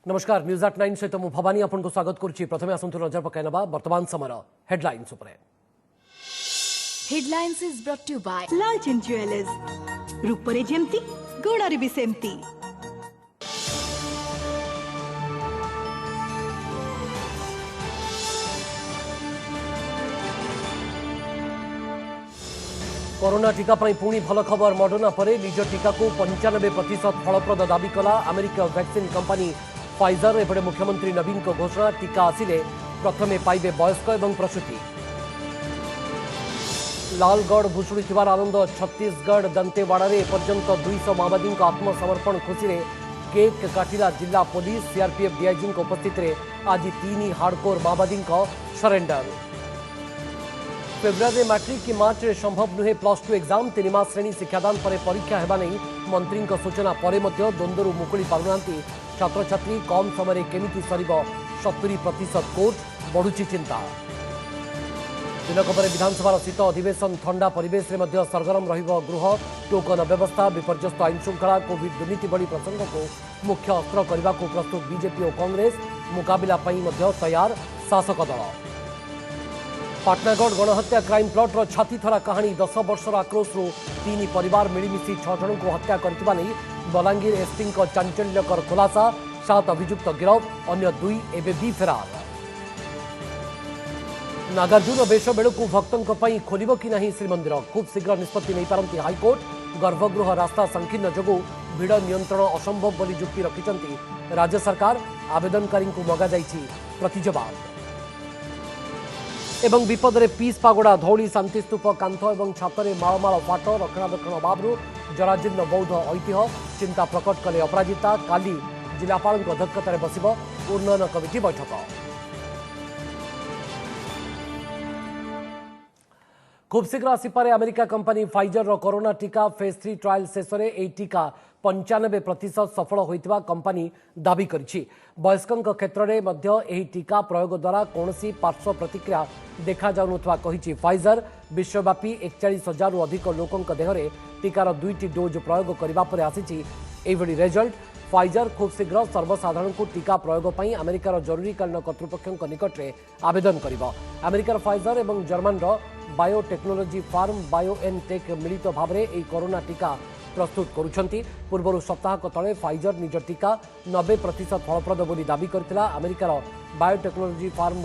नमस्कार न्यूज 8 सहित मु भवानी आपको स्वागत करुच्ची। प्रथम आसतु नजर पकाइनबा वर्तमान समय हेडलाइंस उपरे। Headlines is brought to by Lalchand jewellers रूपरे जेमती गोड़ारे भी सेमती। कोरोना टीका पर पुणी भल खबर। मॉडर्ना पर निज टीका को 95% फलप्रद दाबी कला अमेरिका वैक्सीन कंपनी फाइजर। एपटे मुख्यमंत्री नवीन को घोषणा टीका आसिले प्रथमे पाइबे वयस्क एवं प्रसूति। लालगढ़ भुशुड़ी आनंद। छत्तीसगढ़ दंतेवाड़ा रे पर्यंत 200 माओवादी आत्मसमर्पण खुशी रे केक काटिला जिला पुलिस। सीआरपीएफ डीआईजी उपस्थित रे आज 3 हार्डकोर माओवादी सरेंडर। फेब्रुआरी मैट्रिक कि मार्च रे संभव नुहे +2 एग्जाम। 3 मास श्रेणी शिक्षादान पर परीक्षा हेबा नहीं मंत्री सूचना पर द्वंद्वरू मुकुली पारुनांती छात्र छात्री। कम समय केमिति सरिबो 70% कोर्स बढ़ुची चिंता। दिनक पर विधानसभा शीत अधिवेशन ठंडा परिवेश रे मध्य सरगरम रहिबो गृह। टोकन व्यवस्था विपर्यस्त आईन श्रृंखला कोविड दुर्नीति भली प्रसंग को मुख्य अस्त्र करने को प्रस्तुत बीजेपी और कांग्रेस। मुकाबला पई मध्य तैयार शासक दल। पाटनागढ़ गणहत्या क्राइम प्लॉटर छाती थरा कहानी। 10 वर्षर आक्रोश 3 परिवार मिलमिशी 6 जन को हत्या करथिबा नहीं बलांगीर एसपी चांचल्यकर खुलासा। 7 अभियुक्त गिरफ, अन्य 2 एबे भी फेरार। नागार्जुन बेश बेलू भक्तों खोल कि नहीं श्रीमंदिर खूब शीघ्र निष्पत्ति नहीं पारती हाइकोर्ट। गर्भगृह रास्ता संकीर्ण जोगु भिड़ नियंत्रण असंभव बोली जुक्ति रखिंट राज्य सरकार। आवेदनकारी को मगा जाइछि प्रतिजवाब। एवं विपद रे पीस पागोड़ा धौली शांतिस्तूप कांथ और छाତରେ मालमाल फाट रक्षणाबेक्षण अभाव जराजीर्ण बौद्ध ऐतिह्य चिंता प्रकट कले अपराजिता। काली जिलापाल अध्यक्षतार बसिब उन्नयन कमिटी बैठक। खूब शीघ्र आसीपारे अमेरिका कंपनी फाइजर कोरोना टीका फेज 3 ट्रायल शेष में यह टीका 95% सफल होइतिबा कंपनी दाबी करिछि। वयस्कों क्षेत्र में मध्य यह टीका प्रयोग द्वारा कौनसी पार्श्व प्रतिक्रिया देखा जाउनुथवा कहिछि फाइजर। विश्वव्यापी 41,000 अधिक लोकों देहरे टीकार 2टी डोज प्रयोग करबा परे आसिछि एभली रिजल्ट। फाइजर खूब शीघ्र सर्वसाधारण को टीका प्रयोग पर अमेरिकार जरूरीकालीन कर्तृपक्ष निकट में आवेदन करिबो। अमेरिकार फाइजर और जर्मन बायोटेक्नोलोजी फार्म बायोएनटेक मिलित भाव में कोरोना टीका प्रस्तुत करुछंती। पूर्व सप्ताह तले फाइजर निज टीका 90% फलप्रद बोली दाबी करथिला। अमेरिकार बायोटेक्नोलोजी फार्म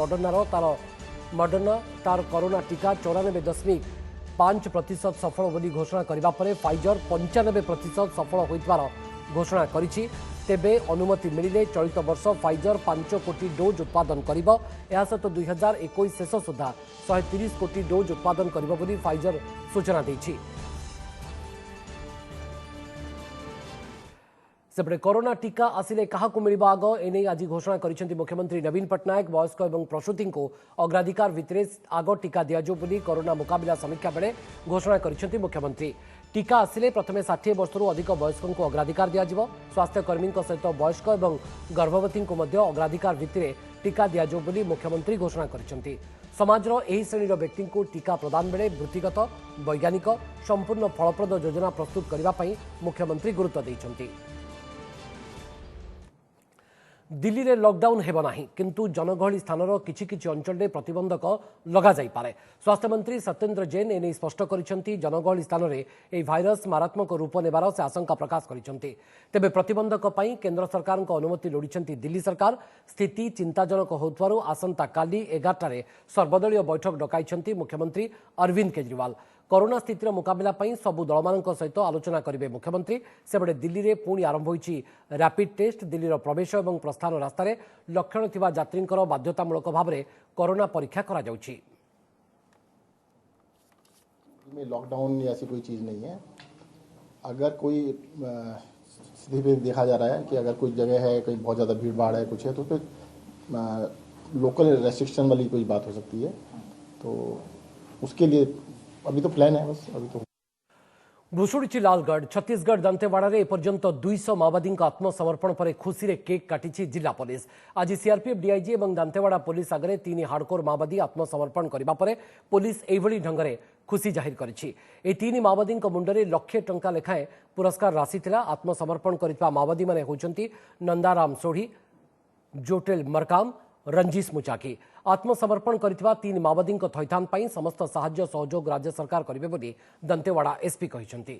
मॉडर्ना तार कोरोना टीका 94.5% सफल बोली घोषणा करबा परे फाइजर 95% सफल होइतबार घोषणा करिछि। तेबे अनुमति मिलिले चलित वर्ष फाइजर 5 कोटी डोज उत्पादन करिबो। या सहित 2021 शेष सुधा 130 कोटी डोज उत्पादन करिबो बोली फाइजर सूचना दैछि। सेपटे कोरोना टीका आसिले काहाकु मिलिबो आग एने आज घोषणा करिसेंती मुख्यमंत्री नवीन पट्टनायक। वयस्क एवं प्रसूति को अग्राधिकार भितरे आग टीका दियाजो बोली कोरोना मुकाबला समीक्षा बेले घोषणा करिसेंती मुख्यमंत्री। टीका आसिले प्रथमे 60 वर्षरू अधिक वयस्कों को अग्राधिकार दियाजिबो। स्वास्थ्यकर्मी सहित वयस्क एवं गर्भवती को मध्य अग्राधिकार भित्तिरे टीका दियाजो बोली मुख्यमंत्री घोषणा करिसेंती। समाजर एही श्रेणीर व्यक्ति को टीका प्रदान बेले वृत्तिगत वैज्ञानिक संपूर्ण फलप्रद योजना प्रस्तुत करबा पई मुख्यमंत्री गुरुत्व दैछंती। दिल्ली रे लॉकडाउन हेबो नाही किंतु जनगहली स्थानर किछि किछि अंचल रे प्रतिबंधक लगा जाई पारे। स्वास्थ्य मंत्री सत्येंद्र जैन एने स्पष्ट करिसेंती जनगहली स्थान रे एही भाइरस मारात्मक रूप नेबार से आशंका प्रकाश करिसेंती। तेबे प्रतिबंधक पई केंद्र सरकार को अनुमति लोडिसेंती दिल्ली सरकार। स्थिति चिंताजनक होथवारु आसंता काली 11 रे सर्वदलीय बैठक डकाइसेंती मुख्यमंत्री अरविंद केजरीवाल। कोरोना स्थितिर मुकाबला पई सबु दलमानक सहित आलोचना करिवे मुख्यमंत्री। सेबडे दिल्ली रे पुणी आरंभ होईछि रैपिड टेस्ट। दिल्लीर प्रवेश और प्रस्थान रास्तार लक्षण थिबा यात्रींकर बाध्यतामूलक भाव में कोरोना परीक्षा करा जाउछि। में लॉकडाउन ऐसी कोई चीज़ नहीं है। अगर कोई स्थिति पे देखा जा रहा है कि अगर कोई जगह है कहीं बहुत ज़्यादा भीड़ भाड़ है कुछ है तो फिर लोकल रेस्ट्रिक्शन वाली कोई बात हो सकती है। तो उसके लिए अभी तो प्लान है बस अभी तो। भुशुड़ी लालगढ़ छत्तीसगढ़ दंतेवाड़ा रे एपर्यंत 200 माओवादी आत्मसमर्पण पर खुशी रे केक काटिछि जिला पुलिस। आज सीआरपीएफ डीआईजी और दंतेवाड़ा पुलिस आगे 3 हार्डकोर माओवादी आत्मसमर्पण करबा परे पुलिस एभली ढंगरे खुशी जाहिर करिछि। ए 3 माओवादी मुंडरे लक्षे टंका लेखाएं पुरस्कार राशि थिला। आत्मसमर्पण करितबा माओवादी माने होचंती नंदाराम सोढ़ी, जोटेल मरकाम रंजीश मुचाकी आत्मसमर्पण करथिबा 3 माओवादी थैथान ପାଇଁ समस्त साहाय्य सहयोग राज्य सरकार करिवे बोली दंतेवाड़ा एसपी कहिसंती।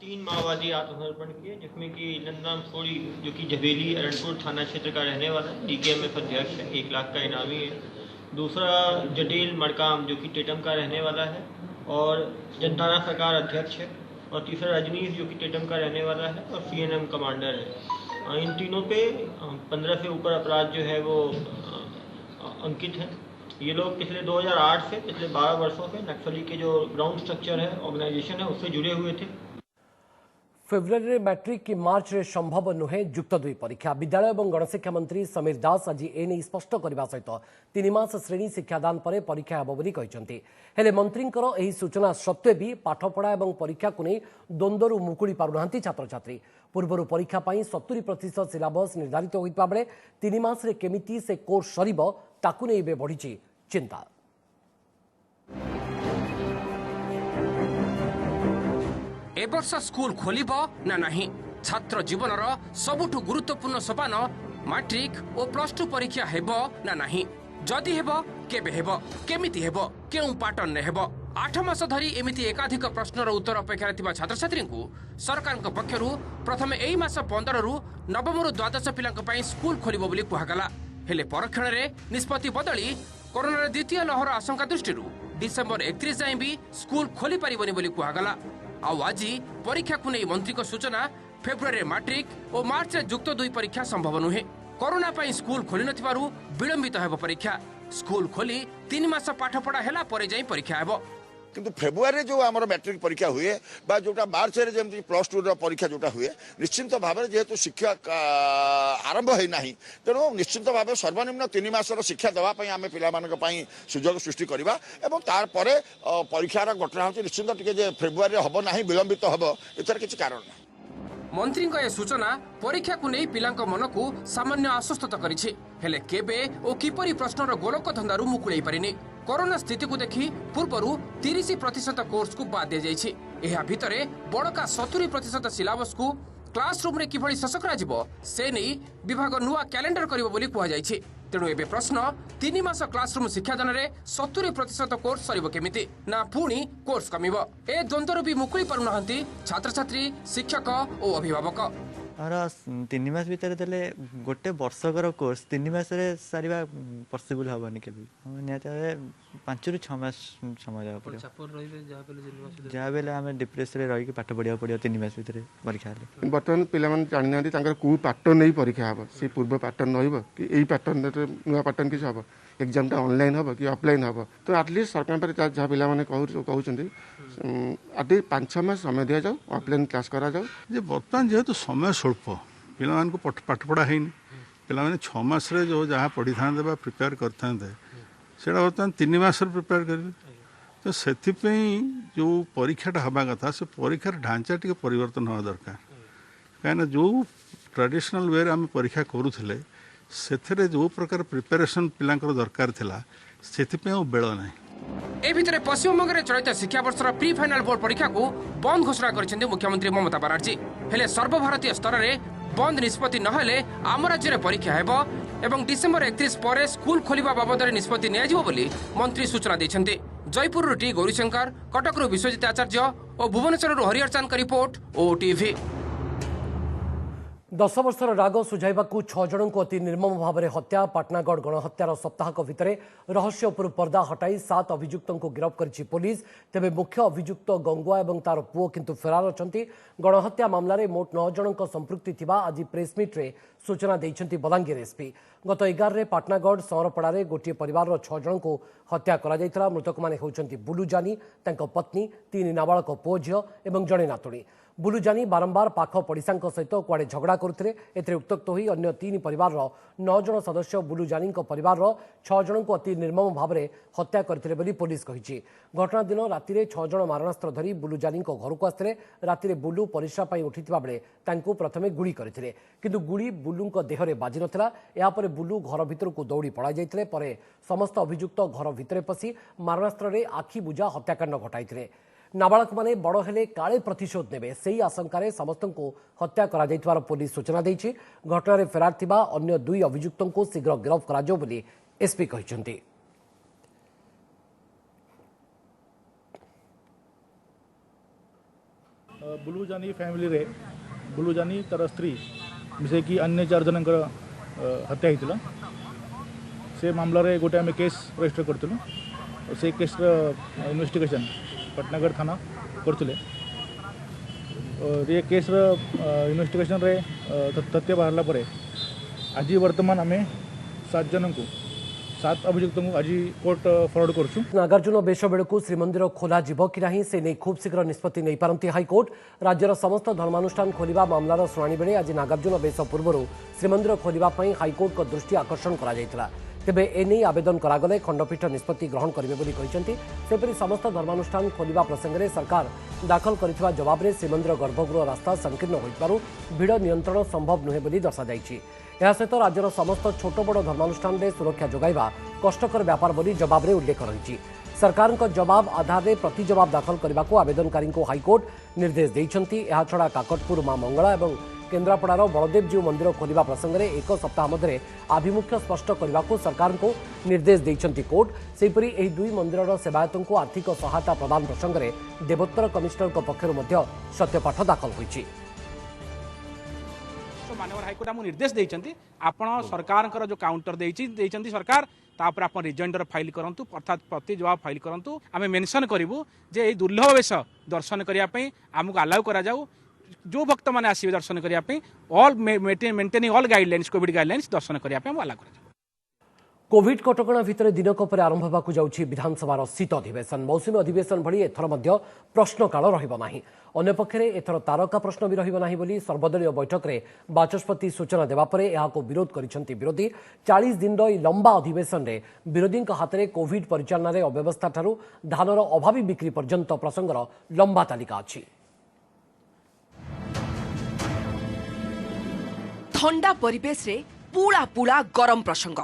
3 माओवादी आत्मसमर्पण किए जिसमें कि नंदराम सोरी जो कि झवेली अरणपुर थाना क्षेत्र का रहने वाला है, डीकेएमएफ अध्यक्ष है, 1 लाख का इनामी है। दूसरा जटेल मरकाम जो कि टेटम का रहने वाला है और जनताना सरकार अध्यक्ष है। और तीसरा रजनीश जो कि टेटम का रहने वाला है और सीएनएम कमांडर है। इन तीनों पे 15 से ऊपर अपराध जो है वो अंकित है। ये लोग पिछले 2008 से पिछले 12 वर्षों से नक्सली के जो ग्राउंड स्ट्रक्चर है, ऑर्गेनाइजेशन है, उससे जुड़े हुए थे। फेब्रुआरी मैट्रिक कि मार्च रे संभव नुहे जुक्त 2 परीक्षा विद्यालय और गणशिक्षा मंत्री समीर दास आज एने स्पष्ट करने सहित 3 मास श्रेणी शिक्षादान पर परीक्षा हेब बोली कहिसंती। हेले मंत्रींकर एही सूचना सत्वे भी पाठपढ़ा और परीक्षा को नहीं द्वंद्वरू मुकुड़ी पारुनाहांती छात्र छात्री। पूर्व परीक्षा पर 70% सिलेबस निर्धारित होता बेले 3 मास रे केमिति से कोर्स सरिब ताकू नहीं बढ़ी चिंता। ए वर्ष स्कूल खोलिब ना नहीं छात्र जीवनर सबुठु गुरुत्वपूर्ण सोपान मैट्रिक और +2 परीक्षा हेब ना नहीं जदि हेब केबे हेब केमिति हेब केउ पैटर्न ने हेब 8 मास धरी एमिति एकाधिक प्रश्नर उत्तर अपेक्षा थिबा छात्र छात्री को सरकार पक्षरु प्रथम एई मास 15 रु नवम रु द्वादश पिलांक पई स्कूल खोलिब बोली कुहागला। हेले परक्षण रे निष्पत्ति बदली कोरोना द्वितीय लहर आशंका दृष्टि डिसेंबर 31 जाए भी स्कूल खोली पारिबनी बोली कुहागला। आउ आज परीक्षा को नहीं मंत्री को सूचना फेब्रुआरी मैट्रिक और मार्च रे जुक्त 2 परीक्षा संभव नुहे। कोरोना पाई स्कूल खोली नथिबारु विलंबित हेब परीक्षा। स्कूल खोली 3 मास पाठ पढ़ा हेला परे जाई परीक्षा हेब। किंतु फेब्रुआरी जो आम मैट्रिक परीक्षा हुए बा जोटा मार्च रे जमी +2 परीक्षा जोटा हुए निश्चिंत भाव जेहेतु शिक्षा आरंभ है ना तेणु निश्चिंत भाव सर्वनिम्न 3 मासर शिक्षा देवाई आम पाई सुजोग सृष्टि करवा एवं तार परीक्षार घटना हो निश्चिंत टे फेब्रुआरी हम ना विलंबित हम एथर किसी कारण ना। मंत्री ए सूचना परीक्षा को नहीं पिलांक मन को सामान्य आश्वस्त करिछि। हेले केबे ओ किपरि प्रश्नर गोलक धंदारू मुकुळै पारिनी। कोरोना स्थिति को देखि पूर्वरु 30% कोर्स को बाद दिया जाइछि। एहा भितरे बड़का 70% सिलेबस को क्लासरूम रे किभଳି शेष करा से नहीं विभाग नुआ कैलेंडर करिवो बोली कुहा जाइछि। तेणु एबे प्रश्न 3 मास क्लासरूम शिक्षादान रे 70% कोर्स सरिबो केमिति ना पुणी कोर्स कमिबो। ए द्वंद्वर भी मुकुଳି पारुनाहांती छात्र छात्री शिक्षक और अभिभावक। और 3 मास भितर देले गोटे वर्षकर कोर्स 3 मास रे सारिबा पॉसिबल हबनी के 5 रु 6 मास समय जावा पड़े जहाँ बेले आम डिप्रेस रही पाठ पढ़ा पड़ो 3 मास भितर परीक्षा बर्तमान पे जानी ना कौ पैटर्न नहीं परीक्षा हम से पूर्व पैटर्न रही कि यही पैटर्न नुआ पैटर्न किसी हम एग्जाम ऑनलाइन हम कि ऑफलाइन हम तो आटलिस्ट सरकार पर जहाँ पे कहते आटलिस्ट 5-6 मास समय दि जाऊ ऑफलाइन क्लास करा जाऊ। बर्तमान जेहेतु समय स्वल्प पे पाठ पढ़ा है पे 6 मास जो जहाँ पढ़ी था प्रिपेयर करते से बर्तमान 3 मास प्रिपेयर करेंगे तो से जो परीक्षाटा हवा कथा से परीक्षार ढांचा टे परिवर्तन हवा दरकार कहीं जो ट्रेडिशनल वे आम परीक्षा करूँ से जो प्रकार प्रिपेरेसन पिलांकर दरकार थिला से बेल ना। ए भितर पश्चिमबंग में चलित शिक्षा वर्षर प्री फाइनाल बोर्ड परीक्षा को बंद घोषणा कर मुख्यमंत्री ममता बनर्जी। हेले सर्वभारतीय स्तर में बंद निष्पत्ति नहेले आम राज्य में परीक्षा हेब एवं डिसेंबर 31 पर स्कूल खोलिबा बाबद निष्पत्ति नियाजिबो बोली मंत्री सूचना दैछन्ते। जयपुर टी गौरीशंकर, कटक विश्वजित आचार्य और भुवनेश्वर हरिहर चांद का रिपोर्ट ओटीवी। 10 वर्षर राग सुझाइबाकू 6 जन को अति निर्मम भाव में हत्या पाटनागढ़ गणहत्यार सप्ताहक भितर रहस्य उपर पर्दा हटाई 7 अभियुक्तों को गिरफ्त करिछि पुलिस। तेबे मुख्य अभियुक्त गंगुआ और तार पुओ किंतु फेरार अछंती। गणहत्या मामलें मोट 9 जन संपृक्ति थिबा आज प्रेसमिट रे सूचना दैछंती बलांगीर एसपी। गत 11 रे पाटनागढ़ सहरपड़ारे गोटे परिवार 6 जन को हत्या करा जायतिला। मृतक माने होउछंती बुलू जानी, तांको पत्नी, 3 नाबालक पुओ झियो एवं जणे नातुणी। बुलू जानी बारंबार पाख पड़िशा सहित कुआड़े झगड़ा करते एथिरे उत्त्यक्त होई अन्य 3 परिवार 9 जन सदस्य बुलू जानी परिवार 6 जन को अति निर्मम भाव में हत्या करते बोली पुलिस कहिछि। घटना दिन राति 6 जन मारणास्त्र धरी बुलू जानी घर को आसते राति बुलू परिश्रा पाई उठिथिबा बेले तांको प्रथमे गुली करथिले किंतु गुली बुलू देहरे बाजी नथिला। यापर बुलू घर भितर को दौड़ी पड़ा जाइथिले परे समस्त अभियुक्त घर भितर पसी मारणास्त्र रे आखि बुझा हत्याकांड घटाइथिले। नाबालक माने बड़ हेले काले प्रतिशोध नेबे सेही आशंकारे समस्तଙ୍କୁ हत्या करा जाइतवार पुलिस सूचना देछि। घटना फेरार थिबा अन्य 2 अभियुक्तଙ୍କୁ शीघ्र गिरफ करा जाउ बोली एसपी कहिसंती। बुलुजानी फैमिली रे बुलुजानी तर स्त्री मिसे कि अन्य 4 जनकर हत्या होता से मामला रे गोटे आम केस रजिस्टर करूँ से केस इन्वेस्टिगेशन पटनागढ़ थाना करते ये केस इन्वेस्टिगेशन रे तथ्य बाहरला परे आज वर्तमान आम 7 जन को 7 अभियुक्त आज कोर्ट फरवर्ड करूँ। नागार्जुन बेश बेलू श्रीमंदिर खोल कि नहीं से नहीं खूब शीघ्र निष्पत्ति नहीं पारती हाइकोर्ट। राज्यर समस्त धर्मानुष्ठान खोलिबा मामलार शुणाणी बेले आज नागार्जुन बेश पूर्व श्रीमंदिर खोलिबा हाइकोर्ट को दृष्टि आकर्षण करा तेबे एने आवेदन करागले खंडपीठ निष्पत्ति ग्रहण करेंगे बोली कहते। सेपरी समस्त धर्मानुष्ठान खोलिबा प्रसंगे सरकार दाखल करिଥିବା जवाब श्रीमंदिर गर्भगृह रास्ता संकीर्ण होइतबारु भिड़ नियंत्रण संभव नुहे बोली दर्शाଯାଇଛି। ଏହା ସହିତ ରାଜ୍ୟର ସମସ୍ତ ଛୋଟ ବଡ଼ ଧର୍ମାନୁଷ୍ଠାନରେ ସୁରକ୍ଷା ଯୋଗାଇବା କଷ୍ଟକର ବ୍ୟାପାର ବୋଲି ଜବାବରେ ଉଲ୍ଲେଖ ରହିଛି। ସରକାରଙ୍କ ଜବାବ ଆଧାରରେ ପ୍ରତି ଜବାବ ଦାଖଲ କରିବାକୁ ଆବେଦନକାରୀଙ୍କୁ ହାଇକୋର୍ଟ ନିର୍ଦ୍ଦେଶ ଦେଇଛନ୍ତି। ଏହାଛଡ଼ା କାକଟପୁର ମା ମଙ୍ଗଳା ଏବଂ କେନ୍ଦ୍ରାପଡ଼ାର ବଳଦେବଜୀଉ ମନ୍ଦିର ଖୋଲିବା ପ୍ରସଙ୍ଗରେ 1 ସପ୍ତାହ ମଧ୍ୟରେ ଆଭିମୁଖ୍ୟ ସ୍ପଷ୍ଟ କରିବାକୁ ସରକାରଙ୍କୁ ନିର୍ଦ୍ଦେଶ ଦେଇଛନ୍ତି କୋର୍ଟ। ସେହିପରି ଏହି 2 ମନ୍ଦିରର ସେବାୟତଙ୍କୁ ଆର୍ଥିକ ସହାୟତା ପ୍ରଦାନ ପ୍ରସଙ୍ଗରେ ଦେବୋତ୍ତର କମିଶନରଙ୍କ ପକ୍ଷରୁ ମଧ୍ୟ ସତ୍ୟପାଠ ଦାଖଲ ହୋଇଛି। माननीय हाइकोर्ट आम निर्देश देती आपण सरकार जो काउंटर देती सरकार तापर आप रिजॉइंडर फाइल करूँ अर्थात प्रति जवाब फाइल करूँ। आम मेंशन करूँ जे ये दुर्लभ वेश दर्शन करने आमको अलाउ करा जाऊ जो भक्त मैंने आसवे दर्शन करने all maintaining all guidelines covid guidelines दर्शन करने अलाउ करा। कोविड कटकणा भितर दिनक पर आरंभ होगाकू जाउछि विधानसभार शीत अधिवेशन। मौसुमी अधिवेशन भली एथर मध्य प्रश्नकाल रहिबो नाही। अन्य पक्षरे एथर तारका प्रश्न भी रहिबो नाही बोली सर्वदलीय बैठक रे बाचस्पति सूचना देबा परे एहाको विरोध करिसेंति विरोधी। 40 दिन रो लंबा अधिवेशन रे विरोधी हाथ में कोविड परिचालन रे अव्यवस्था ठारू धानर अभावी बिक्री पर्यंत प्रसंगर लंबा तालिका अछि। ठंडा परिवेश रे पूला पूला गरम प्रसंग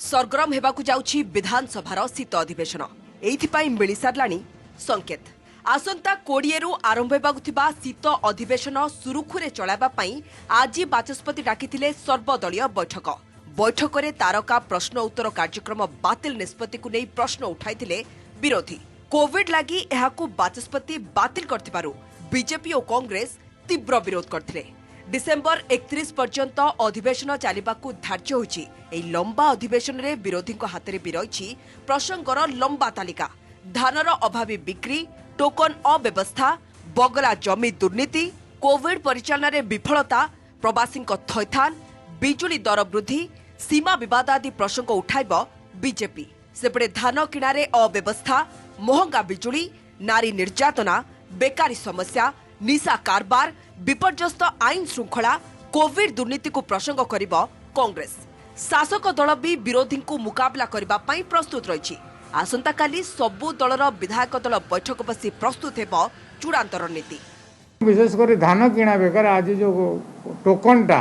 सरगरम हेबाकू जाउछि विधानसभार शीत अधिवेशन। एइथिपाई मिली सारलाणी संकेत। आसंता 20 रु आरंभ हेबाकू थिबा शीत अधिवेशन सुरुखुरे चलाइबा पई आज बाचस्पति डाकिथिले सर्वदलीय बैठक। बैठक रे तारका प्रश्न उत्तर कार्यक्रम बातिल निष्पत्ति को नहीं प्रश्न उठाइथिले विरोधी। कोविड लागी एहाकू बाचस्पति बातिल करथिबारु बीजेपी और कांग्रेस तीव्र विरोध करथिले। डिसेंबर 31 पर्यंत अधिवेशन चलिबाकू धार्य होइछि। एई लंबा अधिवेशन रे विरोधी हाथ में भी रही प्रसंगर लंबा तालिका। धानर अभावी बिक्री, टोकन अव्यवस्था, बगला जमी दुर्नीति, कोविड परिचालन रे विफलता, प्रवासी थैथान, बिजुली दर वृद्धि, सीमा विवाद आदि प्रसंग उठाइब बीजेपी। सेपटे धान किणारे अव्यवस्था, महंगा बिजुली, नारी निर्यातना, बेकारी समस्या, निशा कारबार, विपर्यस्त आईन श्रृंखला, कोविड दुर्नीति को प्रसंग करिब कांग्रेस। शासक दल भी विरोधी को मुकाबला करबा पई प्रस्तुत रही। आसंता काली सबु दलर विधायक दल बैठक बसी प्रस्तुत हेब चूड़ांत रणनीति। विशेषकर धान किणा बेकार आज जो टोकनटा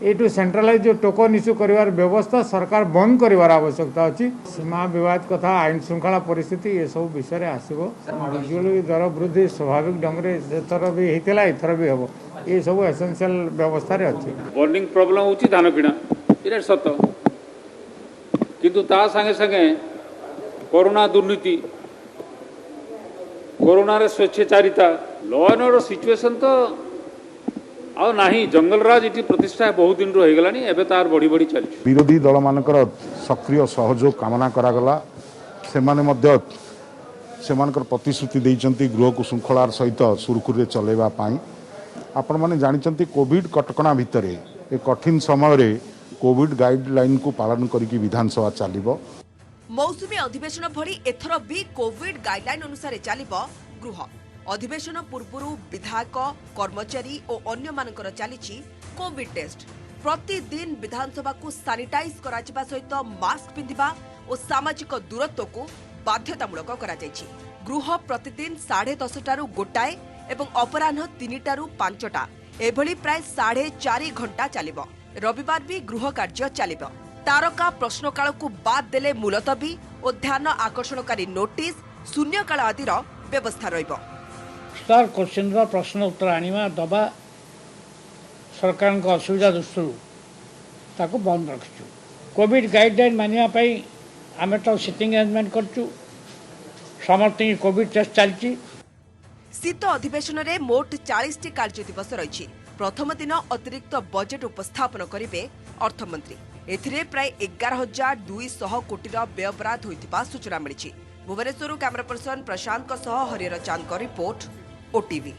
ये सेंट्रलाइज जो टोकन इश्यू कर व्यवस्था सरकार बंद कर आवश्यकता अच्छी। सीमा विवाद कथा, आईन श्रृंखला परिस्थिति ये सब विषय आसो। बिजुली दर वृद्धि स्वाभाविक ढंग से एथर भी होता एथर भी हम ये सब एसेंशियल व्यवस्था अच्छी। बर्निंग प्रॉब्लम होची धान किणा ये सत किंतु ता संगे संगे कोरोना दुर्नीति, कोरोना रे स्वेच्छाचारिता, लॉ एंड ऑर्डर सिचुएशन तो आ नाही। जंगलराज इटी प्रतिष्ठा बहुत दिन रो हेगलानी एबे तार बड़ी बड़ी चली। विरोधी दल मानकर सक्रिय सहयोग कामना करागला। सेमाने मध्य सेमानकर प्रतिश्रुति देइचंती गृह को श्रृंखलार सहित सुरखुरे चलेबा पाई। आपण माने जानिचंती कोविड कटकणा भितरे ए कठिन समय रे कोविड गाइडलाइन को पालन करिकि विधानसभा चलिबो। मौसुमी अधिवेशन भली एथर भी कोविड गाइडलाइन अनुसार चलिबो गृह। अधिवेशन पूर्व विधायक, कर्मचारी और अन्य मानकर चली कोविड टेस्ट। प्रतिदिन विधानसभा को सानिटाइज करा सहित मास्क पिंधिबा और सामाजिक दूरत्व को बाध्यतामूलक करा जायछि। गृह प्रतिदिन 10:30 टारू गोटाए एवं अपराह्न 3 टारू 5टा एभली प्राय 4.5 घंटा चलिबो। रविवार भी गृह कार्य चलिबो। तारका प्रश्नकाल को बाद देले मुलतवी और ध्यान आकर्षणकारी नोटिस, शून्यकाल आदिर व्यवस्था रहिबो। स्टार क्वेश्चन प्रश्न उत्तर आनिमा दबा सरकार को असुविधा दृष्टि ताको बंद रखिछु। कोविड गाइडलाइन मानिया आम तो सिटिंग अरेंजमेंट करछु। समस्त कोविड टेस्ट चलती। शीत अधिवेशन में मोट 40टी कार्य दिवस रही। प्रथम दिन अतिरिक्त बजेट उपस्थापन करेंगे अर्थमंत्री। एथिरे प्राय 11,200 कोटी व्ययबराद होइतिबा सूचना मिली। भुवनेश्वर कैमरा पर्सन प्रशांत हरिहर चांद रिपोर्ट ओटीवी।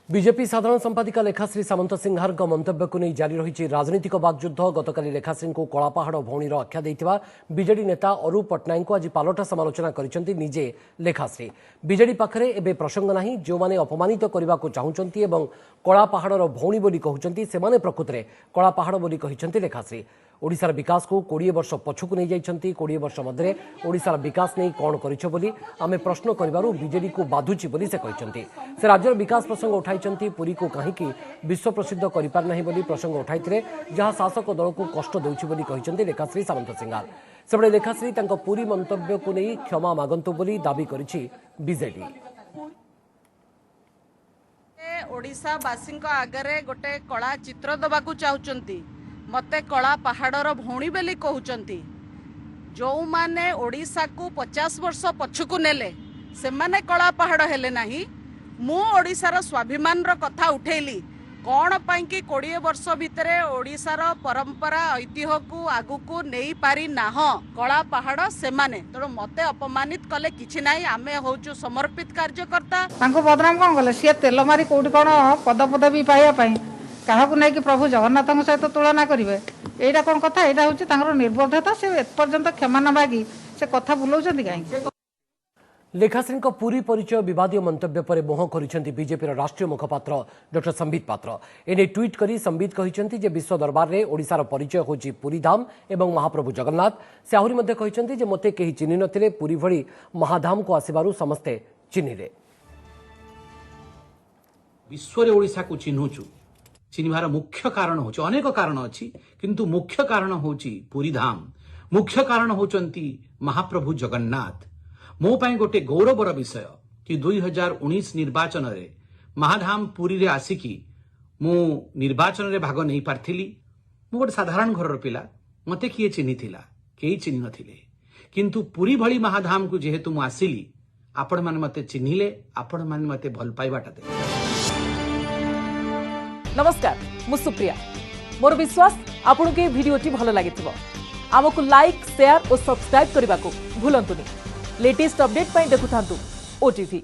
बीजेपी साधारण संपादिका लेखाश्री सामंत सिंहार मंतव्य को नहीं जारी रही राजनीतिक वाकयुद्ध। गतकाली लेखाश्री को कलापहाड़ भौणीर आख्या देइतिबा बीजेडी नेता अरूप पट्टनायक को आज पालटा समालोचना करिसेंती निजे लेखाश्री। बीजेडी पाखरे एबे प्रसंग नाही। जो माने अपमानित करबा को चाहुचंती एवं कलापहाड़र भौणी बोली कहउचंती सेमाने प्रकृतरे कलापहाड़ बोली कहिसेंती लेखाश्री। ओडिशार विकास को 20 वर्ष पछकु नहीं जाइछंती। 20 वर्ष मध्य ओडिशार विकास नहीं कौन करिछ बोली आमे प्रश्न करिबारु बीजेडी को बाधुची बोली से कहिसेंती। से राज्यर विकास प्रसंग उठाइछंती। पुरी को काहेकि विश्व प्रसिद्ध करि पार नाही बोली प्रसंग उठाइथिले जहां शासक दल को कष्ट देउछि बोली कहिसेंती लेखाश्री सामंत सिंहार। सेबळे लेखाश्री तांको पुरी मंतव्य को नहीं क्षमा मागंतु बोली दाबी करिछि बीजेडी। ओडिशावासी आगे गोटे कला चित्र दबाकू चाहूचंती। मते कला पहाड़र भौणी बेली कहउचंती। जो माने ओडिशा को 50 वर्ष पछकु नेले से माने कला पहाड़ हेले नाही। मु ओडिशार स्वाभिमान रो कथा उठेली कौन पाई कि 20 वर्ष भितरे ओडिशार परंपरा ऐतिह्य को आगु को नहीं पारी नाह कला पहाड़ से माने। तेणु मते अपमानित कले किछि नाही। आमे होचु समर्पित कार्यकर्ता। तांको बदनाम कोन गले से तेल मारी कोठी कोन पद पदवी पाइया पाई काहाकू नहीं कि प्रभु जगन्नाथ सहित तुलना करेंगे। यहाँ कौन कथा यहाँ हूँ निर्बोधता। से एपर्यंत क्षमा न मागी से कथा बुलाऊँ कहीं। लेखाश्री पूरी परिचय विवादीय मंतव्य पर मोह कर बीजेपी राष्ट्रीय मुखपात्र डॉ संबित पात्र। एने ट्वीट करी संबित कहते जे विश्व दरबार में ओडिशार परिचय होची पुरी धाम एवं महाप्रभु जगन्नाथ। से आहरी मध्य कहते जे मते केही चिन्हि नथिले पुरी भली महाधाम को आसिबारु समस्ते चिन्हिले। विश्व रे ओडिशा को चिन्हुचु चिन्हबार मुख्य कारण होची अनेक कारण अछि किंतु मुख्य कारण होची पुरी धाम। मुख्य कारण होचंती महाप्रभु जगन्नाथ। मो पाई गोटे गौरवर विषय कि 2019 निर्वाचन रे महाधाम पुरी रे आसिकी मु निर्वाचन रे भाग नहीं पारथिली। मु गोटे साधारण घरर पिला मते किए चिन्हि थिला केही चिन्हि नथिले किंतु पुरी भली महाधाम को जेहेतु मु आसिली आपण माने मते चिन्हिले आपण माने मते भल पाइबाटा दे। नमस्कार मु सुप्रिया। मोर विश्वास आपन के वीडियोटी भल लागिथिबो। आमको लाइक शेयर और सब्सक्राइब करने को भूलंतुनी। लेटेस्ट अपडेट पाई देखुथांतु ओटीवी।